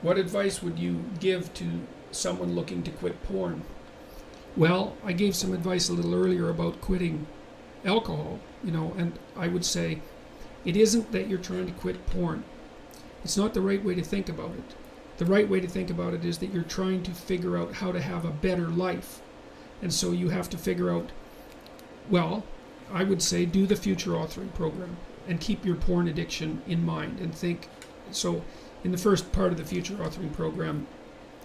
What advice would you give to someone looking to quit porn? Well, I gave some advice a little earlier about quitting alcohol, and I would say it isn't that you're trying to quit porn. It's not the right way to think about it. The right way to think about it is that you're trying to figure out how to have a better life. And so you have to figure out, well, I would say do the future authoring program and keep your porn addiction in mind and think. So in the first part of the future authoring program,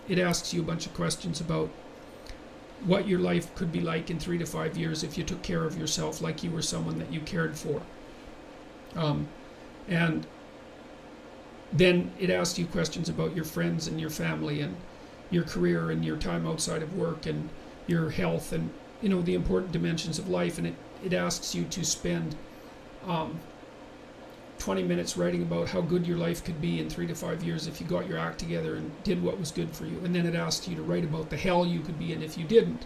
it asks you a bunch of questions about what your life could be like in 3 to 5 years if you took care of yourself like you were someone that you cared for. And then it asks you questions about your friends and your family and your career and your time outside of work and your health and the important dimensions of life. And it asks you to spend 20 minutes writing about how good your life could be in 3 to 5 years if you got your act together and did what was good for you. And then it asks you to write about the hell you could be in if you didn't.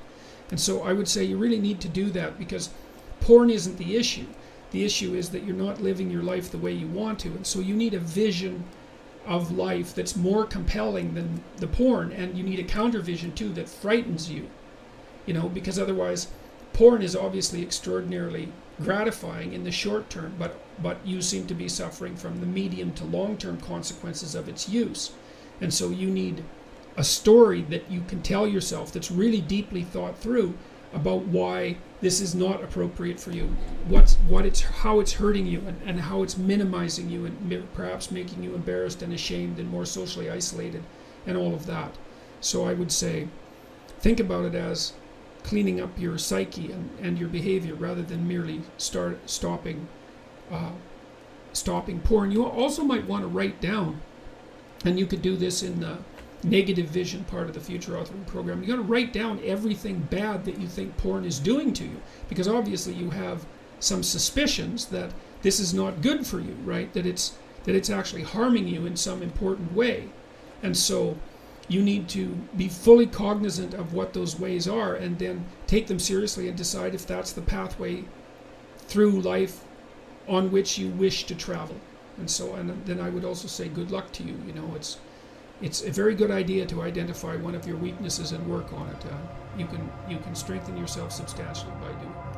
And so I would say you really need to do that, because porn isn't the issue. The issue is that you're not living your life the way you want to. And so you need a vision of life that's more compelling than the porn, and you need a counter vision too that frightens you, because otherwise porn is obviously extraordinarily gratifying in the short term, but you seem to be suffering from the medium to long-term consequences of its use. And so you need a story that you can tell yourself that's really deeply thought through about why this is not appropriate for you, how it's hurting you, and how it's minimizing you and perhaps making you embarrassed and ashamed and more socially isolated and all of that. So I would say think about it as cleaning up your psyche and your behavior rather than merely stopping porn. You also might want to write down, and you could do this in the negative vision part of the future authoring program. You got to write down everything bad that you think porn is doing to you, because obviously you have some suspicions that this is not good for you, right? That it's actually harming you in some important way. And so you need to be fully cognizant of what those ways are, and then take them seriously and decide if that's the pathway through life on which you wish to travel. And then I would also say good luck to you. It's a very good idea to identify one of your weaknesses and work on it. You can strengthen yourself substantially by doing it.